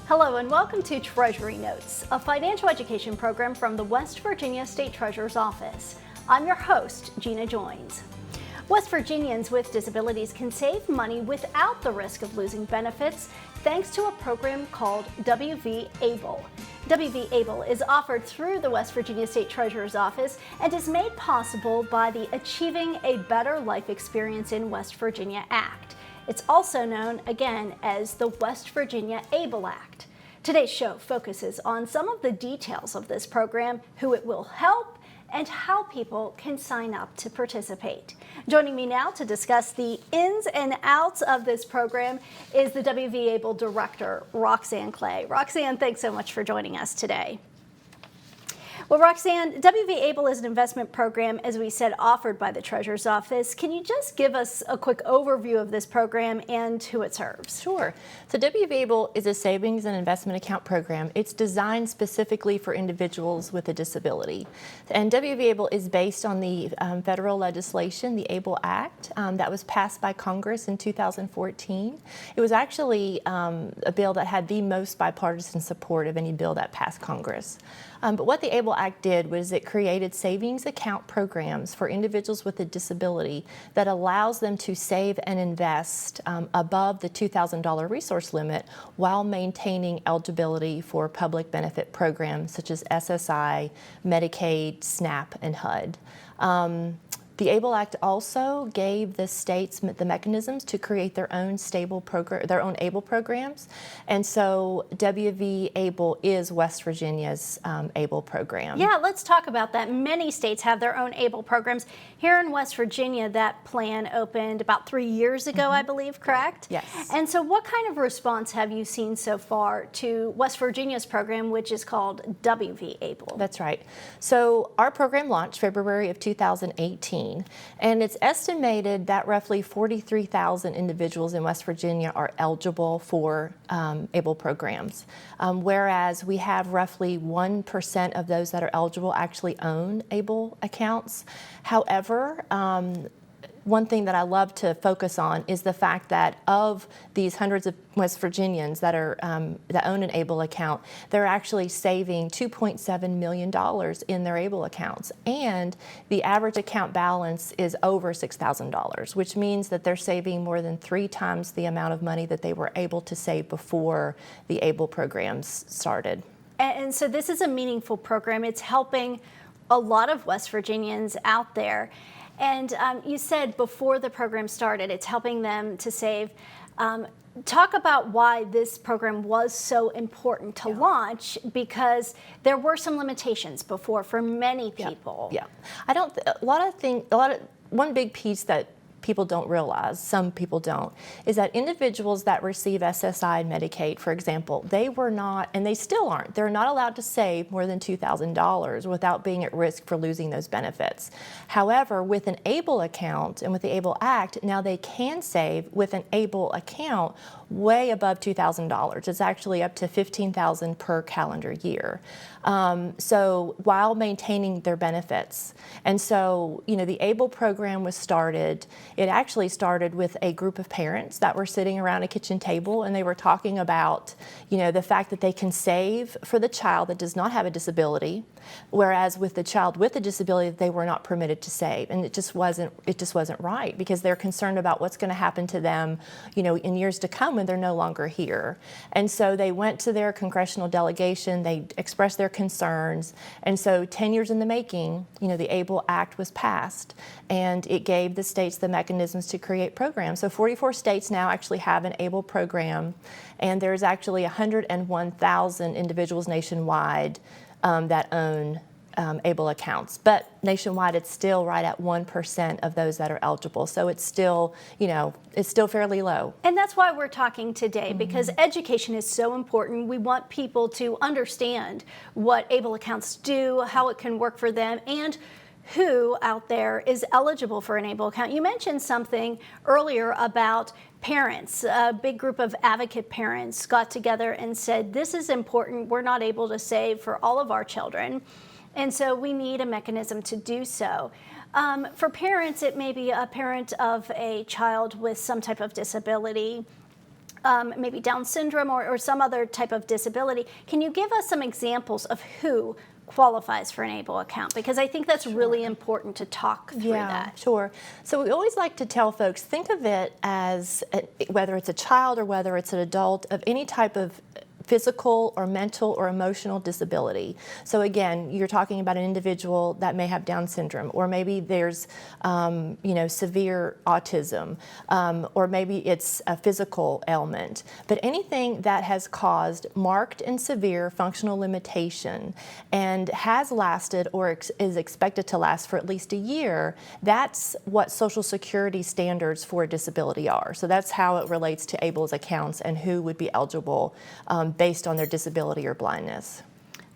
Hello and welcome to Treasury Notes, a financial education program from the West Virginia State Treasurer's Office. I'm your host, Gina Joins. West Virginians with disabilities can save money without the risk of losing benefits thanks to a program called WVABLE. WVABLE is offered through the West Virginia State Treasurer's Office and is made possible by the Achieving a Better Life Experience in West Virginia Act. It's also known, again, as the West Virginia ABLE Act. Today's show focuses on some of the details of this program, who it will help, and how people can sign up to participate. Joining me now to discuss the ins and outs of this program is the WVABLE Director, Roxanne Clay. Roxanne, thanks so much for joining us today. Well, Roxanne, WVABLE is an investment program, as we said, offered by the Treasurer's Office. Can you just give us a quick overview of this program and who it serves? Sure. So WVABLE is a savings and investment account program. It's designed specifically for individuals with a disability. And WVABLE is based on the federal legislation, the ABLE Act, that was passed by Congress in 2014. It was actually a bill that had the most bipartisan support of any bill that passed Congress. But what the ABLE Act did was it created savings account programs for individuals with a disability that allows them to save and invest above the $2,000 resource limit while maintaining eligibility for public benefit programs such as SSI, Medicaid, SNAP, and HUD. The ABLE Act also gave the states the mechanisms to create their own their own ABLE programs, and so WVABLE is West Virginia's ABLE program. Yeah, let's talk about that. Many states have their own ABLE programs. Here in West Virginia, that plan opened about 3 years ago, I believe, correct? Yes. And so what kind of response have you seen so far to West Virginia's program, which is called WVABLE? That's right. So our program launched February of 2018. And it's estimated that roughly 43,000 individuals in West Virginia are eligible for ABLE programs, whereas we have roughly 1% of those that are eligible actually own ABLE accounts. However, one thing that I love to focus on is the fact that of these hundreds of West Virginians that are that own an ABLE account, they're actually saving $2.7 million in their ABLE accounts, and the average account balance is over $6,000, which means that they're saving more than 3 times the amount of money that they were able to save before the ABLE programs started. And so this is a meaningful program. It's helping a lot of West Virginians out there. And you said before the program started, it's helping them to save. Talk about why this program was so important to launch, because there were some limitations before for many people. Yeah. One big piece that people don't realize, some people don't, is that individuals that receive SSI and Medicaid, for example, they were not, and they still aren't, they're not allowed to save more than $2,000 without being at risk for losing those benefits. However, with an ABLE account and with the ABLE Act, now they can save with an ABLE account way above $2,000. It's actually up to $15,000 per calendar year. So while maintaining their benefits. And so, the ABLE program was started. It actually started with a group of parents that were sitting around a kitchen table, and they were talking about, the fact that they can save for the child that does not have a disability, whereas with the child with a disability, they were not permitted to save. And it just wasn't right, because they're concerned about what's going to happen to them, in years to come when they're no longer here. And so they went to their congressional delegation, they expressed their concerns, and so 10 years in the making, the ABLE Act was passed, and it gave the states the mechanisms to create programs. So 44 states now actually have an ABLE program, and there's actually 101,000 individuals nationwide that own ABLE accounts. But nationwide, it's still right at 1% of those that are eligible. So it's still, it's still fairly low. And that's why we're talking today, because education is so important. We want people to understand what ABLE accounts do, how it can work for them, and who out there is eligible for an ABLE account. You mentioned something earlier about parents. A big group of advocate parents got together and said, this is important. We're not able to save for all of our children, and so we need a mechanism to do so. For parents, it may be a parent of a child with some type of disability maybe Down syndrome or some other type of disability. Can you give us some examples of who qualifies for an ABLE account? Because I think that's really important to talk through that. Sure. So we always like to tell folks, think of it as whether it's a child or whether it's an adult of any type of physical or mental or emotional disability. So again, you're talking about an individual that may have Down syndrome, or maybe there's severe autism, or maybe it's a physical ailment. But anything that has caused marked and severe functional limitation and has lasted or is expected to last for at least a year, that's what Social Security standards for disability are. So that's how it relates to ABLE's accounts and who would be eligible based on their disability or blindness.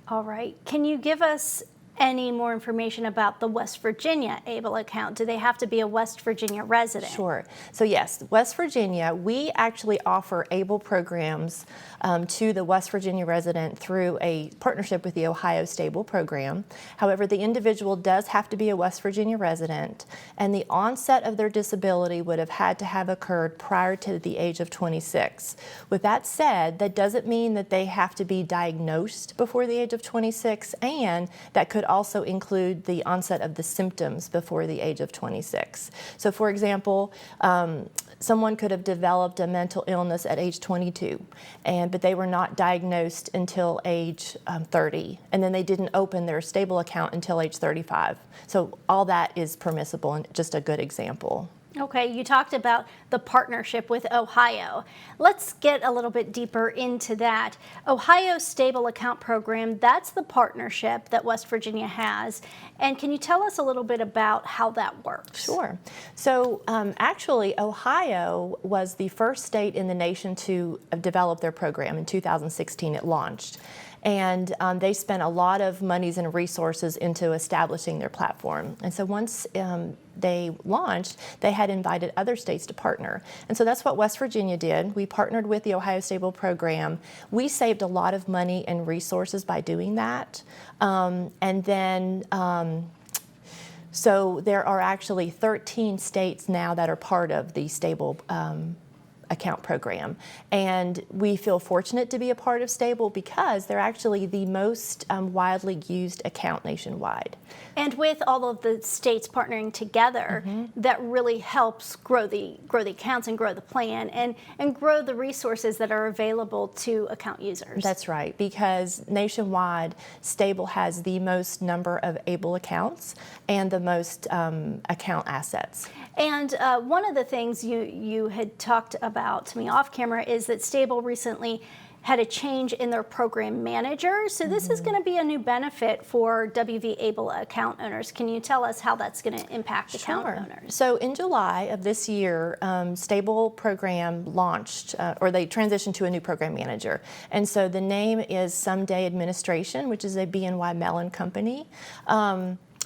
All right. Can you give us any more information about the West Virginia ABLE account? Do they have to be a West Virginia resident? Sure. So yes, West Virginia, we actually offer ABLE programs to the West Virginia resident through a partnership with the Ohio Stable program. However, the individual does have to be a West Virginia resident, and the onset of their disability would have had to have occurred prior to the age of 26. With that said, that doesn't mean that they have to be diagnosed before the age of 26, and that could also include the onset of the symptoms before the age of 26. So for example, someone could have developed a mental illness at age 22, but they were not diagnosed until age 30, and then they didn't open their stable account until age 35. So all that is permissible, and just a good example. Okay, you talked about the partnership with Ohio. Let's get a little bit deeper into that. Ohio Stable Account Program, that's the partnership that West Virginia has. And can you tell us a little bit about how that works? Sure. So actually, Ohio was the first state in the nation to develop their program. In 2016, it launched. And they spent a lot of monies and resources into establishing their platform. And so once they launched, they had invited other states to partner. And so that's what West Virginia did. We partnered with the Ohio Stable program. We saved a lot of money and resources by doing that. So there are actually 13 states now that are part of the Stable account program, and we feel fortunate to be a part of Stable because they're actually the most widely used account nationwide. And with all of the states partnering together, that really helps grow the accounts and grow the plan and grow the resources that are available to account users. That's right, because nationwide, Stable has the most number of ABLE accounts and the most account assets. And one of the things you had talked about to me off camera is that Stable recently had a change in their program manager. So this is going to be a new benefit for WVABLE account owners. Can you tell us how that's going to impact account owners? So in July of this year, Stable program launched, or they transitioned to a new program manager. And so the name is Someday Administration, which is a BNY Mellon company.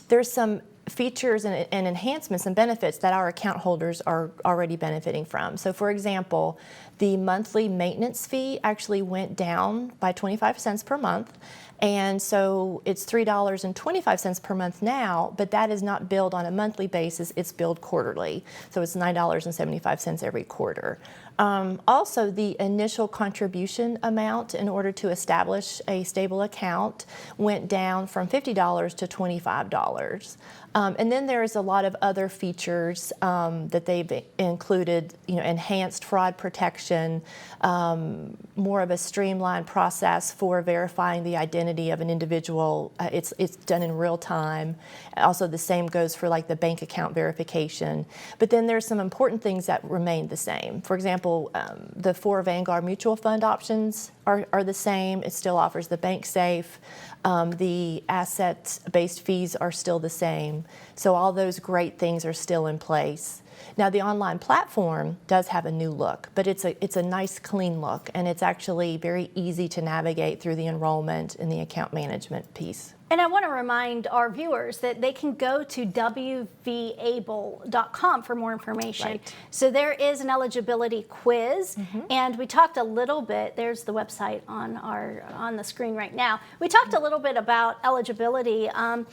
There's some features and enhancements and benefits that our account holders are already benefiting from. So for example, the monthly maintenance fee actually went down by 25 cents per month. And so it's $3.25 per month now, but that is not billed on a monthly basis, it's billed quarterly. So it's $9.75 every quarter. Also, the initial contribution amount in order to establish a Stable account went down from $50 to $25. And then there's a lot of other features that they've included, enhanced fraud protection, more of a streamlined process for verifying the identity of an individual. It's done in real time. Also, the same goes for like the bank account verification. But then there's some important things that remain the same. For example, the 4 Vanguard mutual fund options are the same. It still offers the bank safe. The asset-based fees are still the same. So all those great things are still in place. Now the online platform does have a new look, but it's a nice clean look, and it's actually very easy to navigate through the enrollment and the account management piece. And I want to remind our viewers that they can go to WVABLE.com for more information. Right. So there is an eligibility quiz, and we talked a little bit, there's the website on the screen right now. We talked a little bit about eligibility. I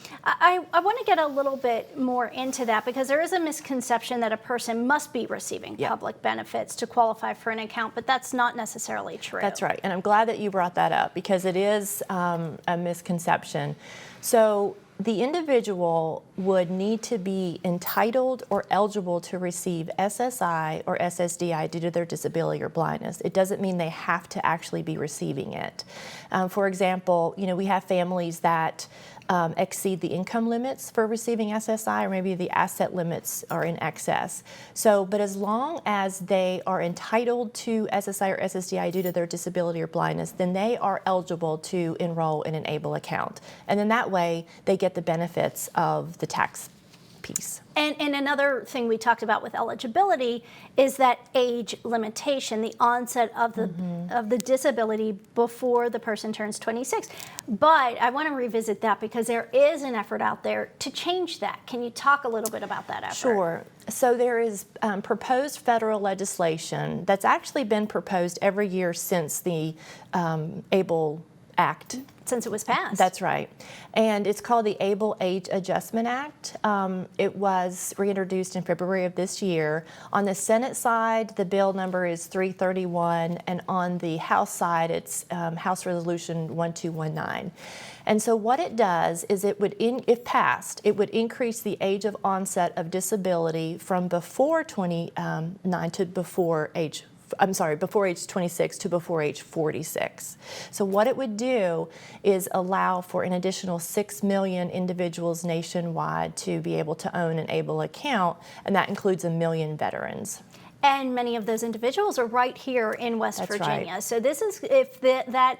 want to get a little bit more into that because there is a misconception that a person must be receiving public benefits to qualify for an account, but that's not necessarily true. That's right, and I'm glad that you brought that up because it is a misconception. So the individual would need to be entitled or eligible to receive SSI or SSDI due to their disability or blindness. It doesn't mean they have to actually be receiving it. For example, we have families that exceed the income limits for receiving SSI, or maybe the asset limits are in excess. So, but as long as they are entitled to SSI or SSDI due to their disability or blindness, then they are eligible to enroll in an ABLE account. And then that way, they get the benefits of the tax piece. And another thing we talked about with eligibility is that age limitation, the onset of the disability before the person turns 26. But I want to revisit that because there is an effort out there to change that. Can you talk a little bit about that effort? Sure. So there is proposed federal legislation that's actually been proposed every year since the ABLE Act. Since it was passed. That's right. And it's called the ABLE Age Adjustment Act. It was reintroduced in February of this year. On the Senate side, the bill number is 331, and on the House side, it's House Resolution 1219. And so what it does is it would, if passed, it would increase the age of onset of disability from before 29 to before age age 26 to before age 46. So what it would do is allow for an additional 6 million individuals nationwide to be able to own an ABLE account, and that includes 1 million veterans. And many of those individuals are right here in West That's Virginia. right. So this is, if that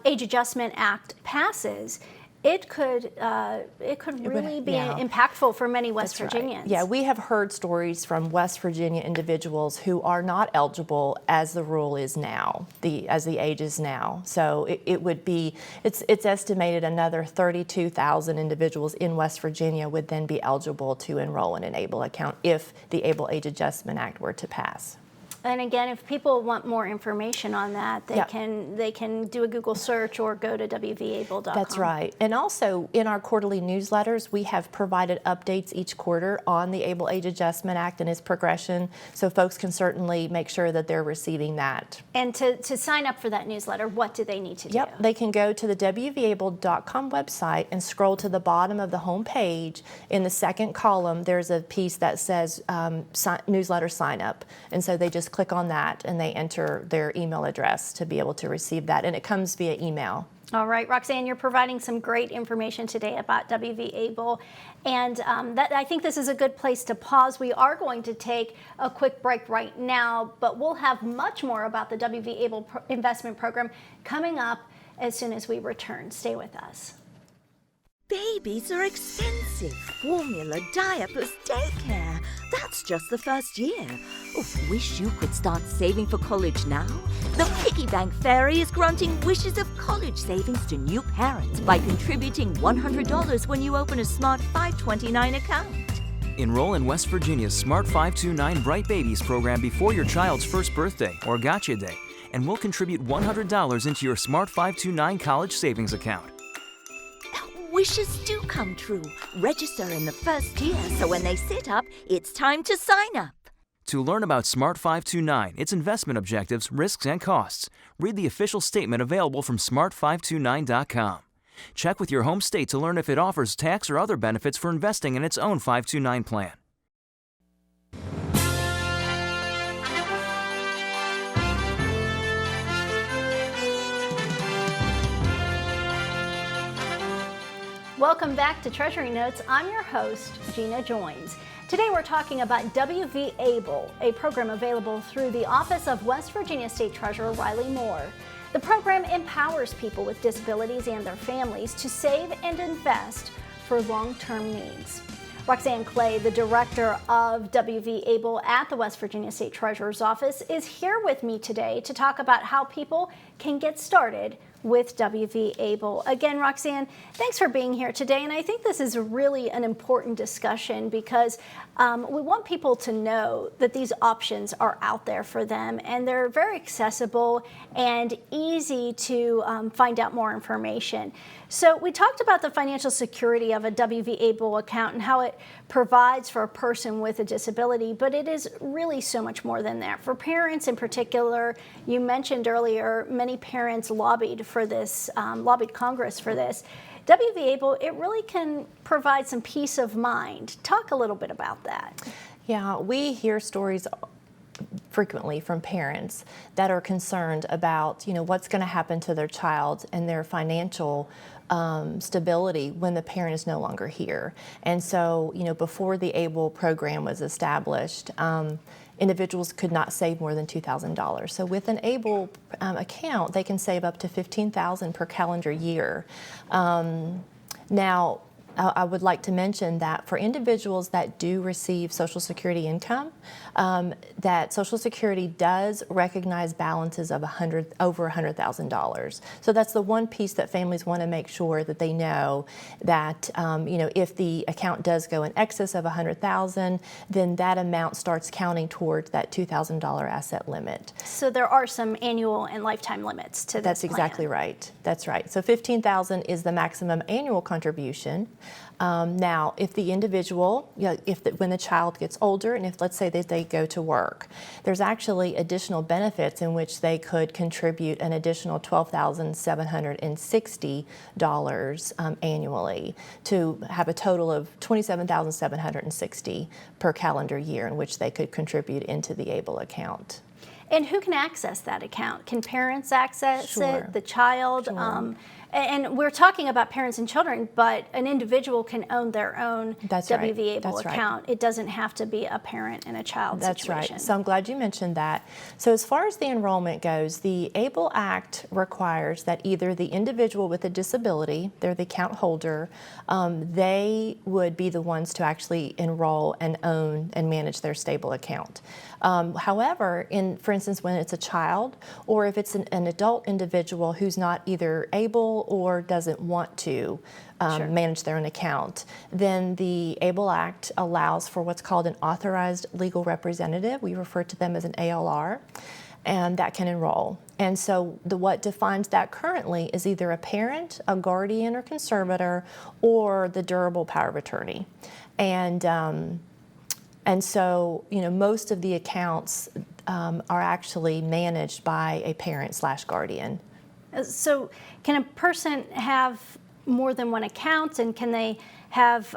Age Adjustment Act passes, it could really be impactful for many West Virginians. Right. Yeah, we have heard stories from West Virginia individuals who are not eligible as the rule is now, as the age is now. So it would be, it's estimated another 32,000 individuals in West Virginia would then be eligible to enroll in an ABLE account if the ABLE Age Adjustment Act were to pass. And again, if people want more information on that, they can do a Google search or go to WVABLE.com. That's right. And also in our quarterly newsletters, we have provided updates each quarter on the ABLE Age Adjustment Act and its progression, so folks can certainly make sure that they're receiving that. And to sign up for that newsletter, what do they need to do? Yep, they can go to the WVABLE.com website and scroll to the bottom of the home page. In the second column, there's a piece that says newsletter sign up. And so they just click on that and they enter their email address to be able to receive that, and it comes via email. All right, Roxanne, you're providing some great information today about WVABLE, and I think this is a good place to pause. We are going to take a quick break right now, but we'll have much more about the WVABLE investment program coming up as soon as we return. Stay with us. Babies are expensive. Formula, diapers, daycare. That's just the first year. Oh, wish you could start saving for college now? The Piggy Bank Fairy is granting wishes of college savings to new parents by contributing $100 when you open a Smart 529 account. Enroll in West Virginia's Smart 529 Bright Babies program before your child's first birthday or Gotcha Day, and we'll contribute $100 into your Smart 529 college savings account. Wishes do come true. Register in the first year, so when they sit up, it's time to sign up. To learn about Smart 529, its investment objectives, risks, and costs, read the official statement available from smart529.com. Check with your home state to learn if it offers tax or other benefits for investing in its own 529 plan. Welcome back to Treasury Notes. I'm your host, Gina Joins. Today we're talking about WVABLE, a program available through the Office of West Virginia State Treasurer Riley Moore. The program empowers people with disabilities and their families to save and invest for long-term needs. Roxanne Clay, the director of WVABLE at the West Virginia State Treasurer's Office, is here with me today to talk about how people can get started with WVABLE. Again, Roxanne, thanks for being here today. And I think this is really an important discussion because we want people to know that these options are out there for them, and they're very accessible and easy to find out more information. So we talked about the financial security of a WVABLE account and how it provides for a person with a disability, but it is really so much more than that. For parents in particular, you mentioned earlier, many parents lobbied for this, lobbied Congress for this. WVABLE, it really can provide some peace of mind. Talk a little bit about that. Yeah, we hear stories frequently from parents that are concerned about, what's going to happen to their child and their financial stability when the parent is no longer here. And so, before the ABLE program was established, individuals could not save more than $2,000. So with an ABLE account, they can save up to $15,000 per calendar year. Now, I would like to mention that for individuals that do receive Social Security income, that Social Security does recognize balances of over $100,000. So that's the one piece that families want to make sure that they know that if the account does go in excess of $100,000, then that amount starts counting towards that $2,000 asset limit. So there are some annual and lifetime limits to this. That's exactly right. That's right. So $15,000 is the maximum annual contribution. Now, if the individual, when the child gets older, and if let's say that they go to work, there's actually additional benefits in which they could contribute an additional $12,760 annually to have a total of $27,760 per calendar year in which they could contribute into the ABLE account. And who can access that account? Can parents access it, the child? Sure. And we're talking about parents and children, but an individual can own their own WVABLE account. It doesn't have to be a parent and a child situation. That's right. So I'm glad you mentioned that. So as far as the enrollment goes, the ABLE Act requires that either the individual with a disability, they're the account holder, they would be the ones to actually enroll and own and manage their stable account. However, for instance, when it's a child or if it's an adult individual who's not either able or doesn't want to manage their own account, then the ABLE Act allows for what's called an authorized legal representative. We refer to them as an ALR, and that can enroll. And so what defines that currently is either a parent, a guardian or conservator, or the durable power of attorney. And so, most of the accounts are actually managed by a parent/guardian. So can a person have more than one account, and can they have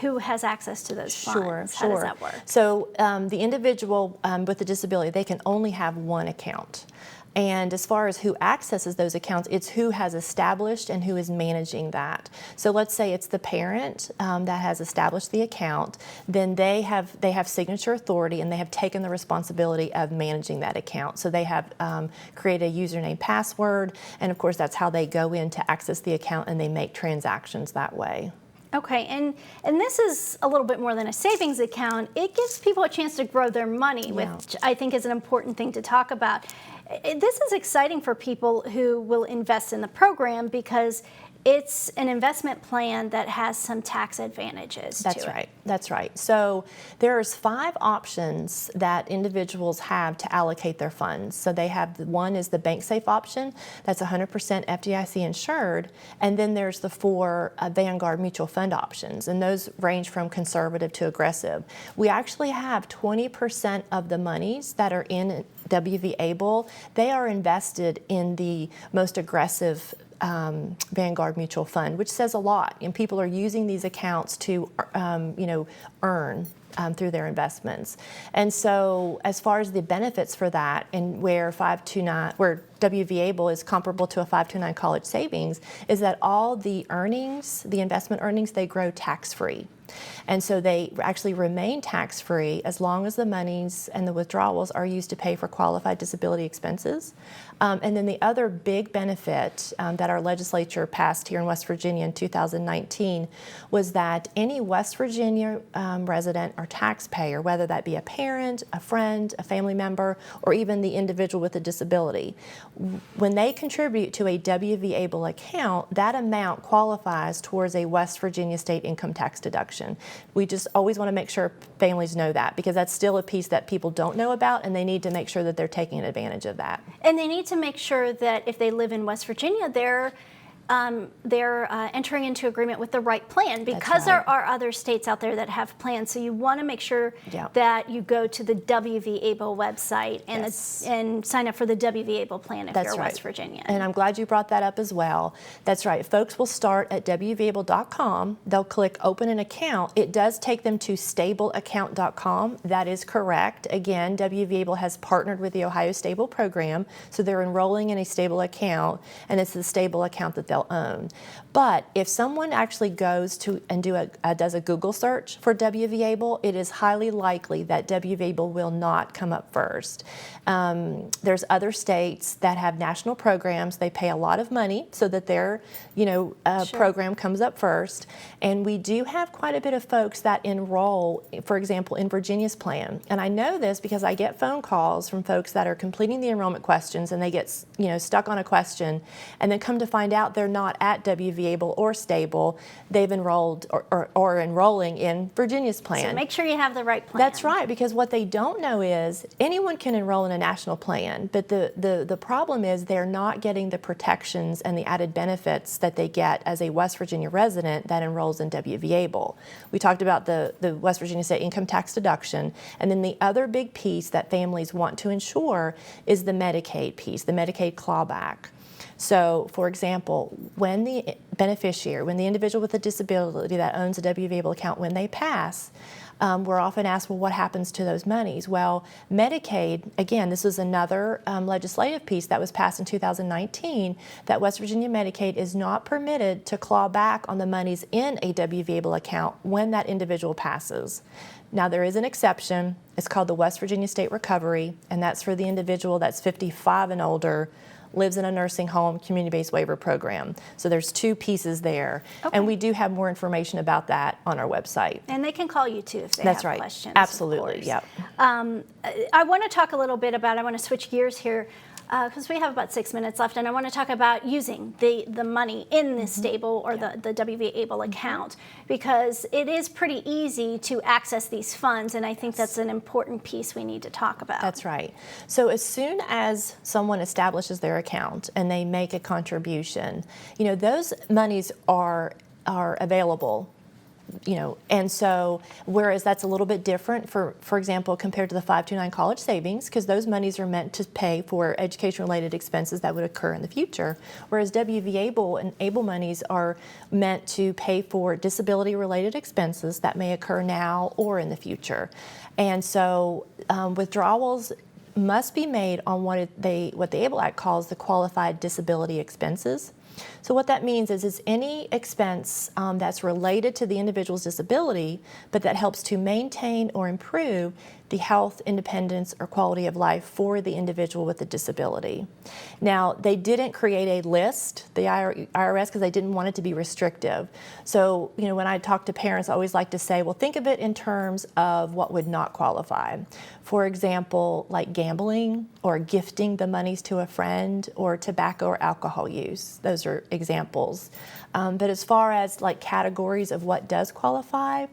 who has access to those funds? How does that work? So the individual with a disability, they can only have one account. And as far as who accesses those accounts, it's who has established and who is managing that. So let's say it's the parent that has established the account, then they have signature authority and they have taken the responsibility of managing that account. So they have created a username, password, and of course that's how they go in to access the account and they make transactions that way. Okay, and this is a little bit more than a savings account. It gives people a chance to grow their money, which I think is an important thing to talk about. This is exciting for people who will invest in the program because it's an investment plan that has some tax advantages to it. That's right. That's right. So there's 5 options that individuals have to allocate their funds. So they have, one is the bank safe option, that's 100% FDIC insured, and then there's the 4 Vanguard mutual fund options, and those range from conservative to aggressive. We actually have 20% of the monies that are in WVABLE, they are invested in the most aggressive Vanguard mutual fund, which says a lot. And people are using these accounts to, earn through their investments. And so, as far as the benefits for that, and where WVABLE is comparable to a 529 college savings, is that all the earnings, the investment earnings, they grow tax-free. And so they actually remain tax-free as long as the monies and the withdrawals are used to pay for qualified disability expenses. And then the other big benefit that our legislature passed here in West Virginia in 2019 was that any West Virginia resident or taxpayer, whether that be a parent, a friend, a family member, or even the individual with a disability, when they contribute to a WVABLE account, that amount qualifies towards a West Virginia state income tax deduction. We just always want to make sure families know that, because that's still a piece that people don't know about, and they need to make sure that they're taking advantage of that. And they need to make sure that if they live in West Virginia, they're entering into agreement with the right plan, because there are other states out there that have plans. So you want to make sure that you go to the WVABLE website and, and sign up for the WVABLE plan if you're West Virginia. And I'm glad you brought that up as well. That's right. Folks will start at WVABLE.com. They'll click open an account. It does take them to stableaccount.com. That is correct. Again, WVABLE has partnered with the Ohio Stable program, so they're enrolling in a stable account, and it's the stable account that they'll own. But if someone actually goes to and does a Google search for WVABLE, it is highly likely that WVABLE will not come up first. There's other states that have national programs. They pay a lot of money so that their program comes up first. And we do have quite a bit of folks that enroll, for example, in Virginia's plan. And I know this because I get phone calls from folks that are completing the enrollment questions, and they get stuck on a question, and then come to find out they're not at WVABLE or stable. They've enrolled or enrolling in Virginia's plan. So make sure you have the right plan. That's right, because what they don't know is anyone can enroll in a national plan, but the problem is they're not getting the protections and the added benefits that they get as a West Virginia resident that enrolls in WVABLE. We talked about the West Virginia state income tax deduction, and then the other big piece that families want to ensure is the Medicaid piece, the Medicaid clawback. So, for example, when the beneficiary, when the individual with a disability that owns a WVABLE account, when they pass, we're often asked, well, what happens to those monies? Well, Medicaid, again, this is another legislative piece that was passed in 2019, that West Virginia Medicaid is not permitted to claw back on the monies in a WVABLE account when that individual passes. Now, there is an exception. It's called the West Virginia State Recovery, and that's for the individual that's 55 and older, lives in a nursing home, community-based waiver program. So there's two pieces there. Okay. And we do have more information about that on our website. And they can call you too if they have questions. Absolutely, yep. I want to talk a little bit about, I want to switch gears here, because we have about 6 minutes left, and I want to talk about using the money in the stable or the WVABLE account, because it is pretty easy to access these funds, and I think that's an important piece we need to talk about. That's right. So as soon as someone establishes their account and they make a contribution, those monies are available. And so whereas that's a little bit different for example, compared to the 529 college savings, because those monies are meant to pay for education-related expenses that would occur in the future, whereas WVABLE and ABLE monies are meant to pay for disability-related expenses that may occur now or in the future. And so withdrawals must be made on what the ABLE Act calls the qualified disability expenses. So what that means is any expense that's related to the individual's disability, but that helps to maintain or improve the health, independence, or quality of life for the individual with a disability. Now, they didn't create a list, the IRS, because they didn't want it to be restrictive. So, when I talk to parents, I always like to say, well, think of it in terms of what would not qualify. For example, like gambling or gifting the monies to a friend, or tobacco or alcohol use. Those are examples. But as far as like categories of what does qualify,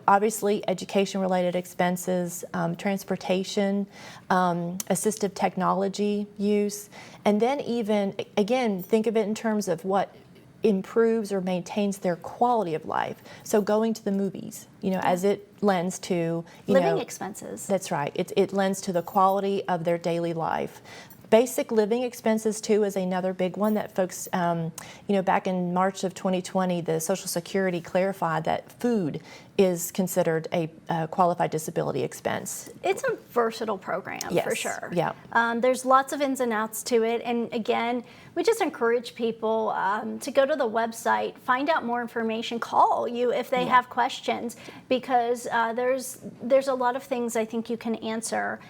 obviously education-related expenses, transportation, assistive technology use, and then even, again, think of it in terms of what improves or maintains their quality of life. So going to the movies, as it lends to living expenses. That's right. It lends to the quality of their daily life. Basic living expenses, too, is another big one that folks, back in March of 2020, the Social Security clarified that food is considered a qualified disability expense. It's a versatile program, for sure. Yeah. There's lots of ins and outs to it, and again, we just encourage people to go to the website, find out more information, call you if they have questions, because there's a lot of things I think you can answer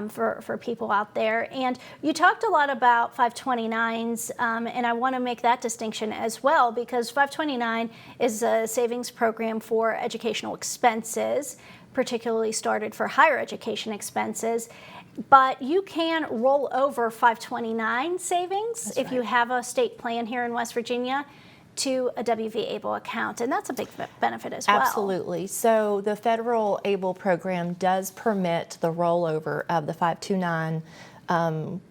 for people out there. And you talked a lot about 529s, and I want to make that distinction as well, because 529 is a savings program for educational expenses. particularly started for higher education expenses. But you can roll over 529 savings if you have a state plan here in West Virginia to a WVABLE account, and that's a big benefit as well. Absolutely. So the federal ABLE program does permit the rollover of the 529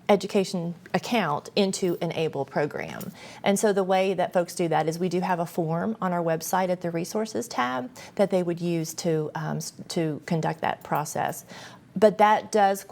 education account into an ABLE program. And so the way that folks do that is we do have a form on our website at the resources tab that they would use to conduct that process. But that does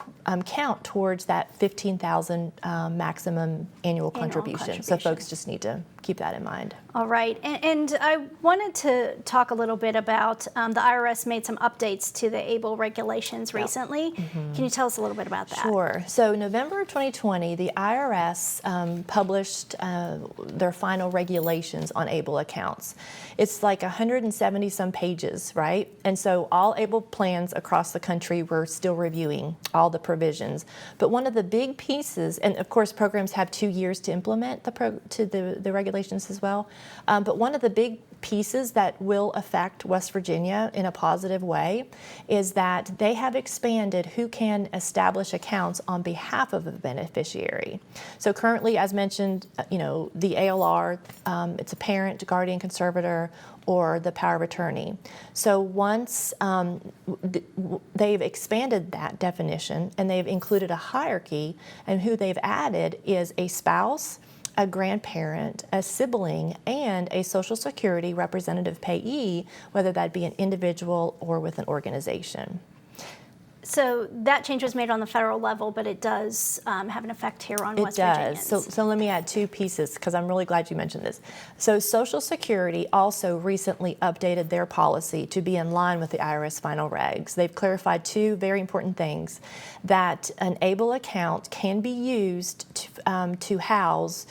count towards that $15,000 maximum annual contribution. So folks just need to keep that in mind. All right, and I wanted to talk a little bit about the IRS made some updates to the ABLE regulations recently. Can you tell us a little bit about that? Sure. So November of 2020, the IRS published their final regulations on ABLE accounts. It's like 170 some pages, right? And so all ABLE plans across the country were still reviewing all the provisions. But one of the big pieces, and of course programs have 2 years to implement the regulations as well, but one of the big pieces that will affect West Virginia in a positive way is that they have expanded who can establish accounts on behalf of a beneficiary. So currently, as mentioned, the ALR, it's a parent, guardian, conservator, or the power of attorney. So once they've expanded that definition and they've included a hierarchy, and who they've added is a spouse, a grandparent, a sibling, and a Social Security representative payee, whether that be an individual or with an organization. So that change was made on the federal level, but it does have an effect here on West Virginians. It does. So let me add two pieces, because I'm really glad you mentioned this. So Social Security also recently updated their policy to be in line with the IRS final regs. They've clarified two very important things: that an ABLE account can be used to house,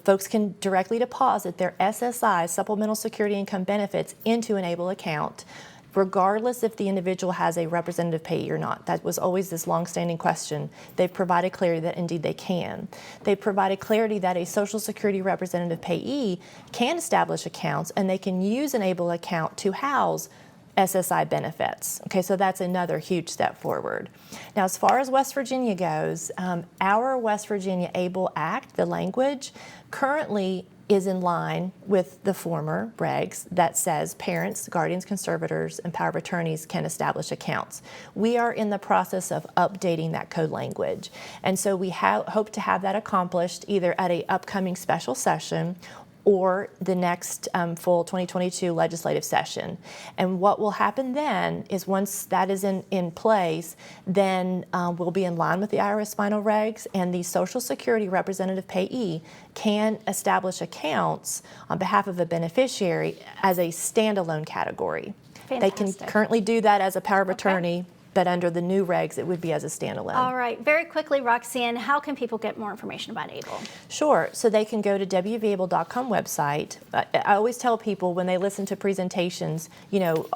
folks can directly deposit their SSI, Supplemental Security Income Benefits, into an ABLE account, regardless if the individual has a representative payee or not. That was always this longstanding question. They've provided clarity that indeed they can. They've provided clarity that a Social Security representative payee can establish accounts, and they can use an ABLE account to house SSI benefits. Okay, so that's another huge step forward. Now, as far as West Virginia goes, our West Virginia ABLE Act, the language, currently is in line with the former regs that says parents, guardians, conservators, and power of attorneys can establish accounts. We are in the process of updating that code language, and so we hope to have that accomplished either at an upcoming special session or the next full 2022 legislative session. And what will happen then is, once that is in place, then we'll be in line with the IRS final regs, and the Social Security representative payee can establish accounts on behalf of a beneficiary as a standalone category. Fantastic. They can currently do that as a power of attorney, but under the new regs, it would be as a standalone. All right, very quickly, Roxanne, how can people get more information about ABLE? Sure, so they can go to WVABLE.com website. I always tell people when they listen to presentations,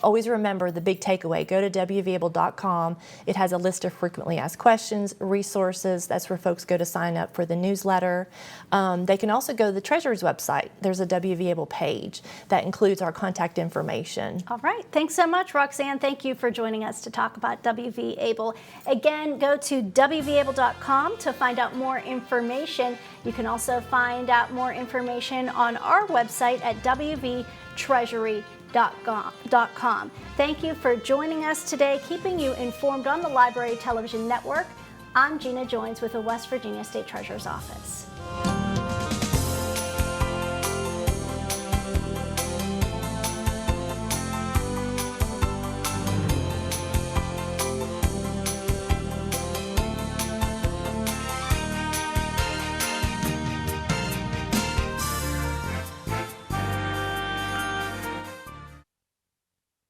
always remember the big takeaway. Go to WVABLE.com. It has a list of frequently asked questions, resources. That's where folks go to sign up for the newsletter. They can also go to the Treasury's website. There's a WVABLE page that includes our contact information. All right, thanks so much, Roxanne. Thank you for joining us to talk about WVABLE. Again, go to WVABLE.com to find out more information. You can also find out more information on our website at WVTreasury.com. Thank you for joining us today, keeping you informed on the Library Television Network. I'm Gina Joins with the West Virginia State Treasurer's Office.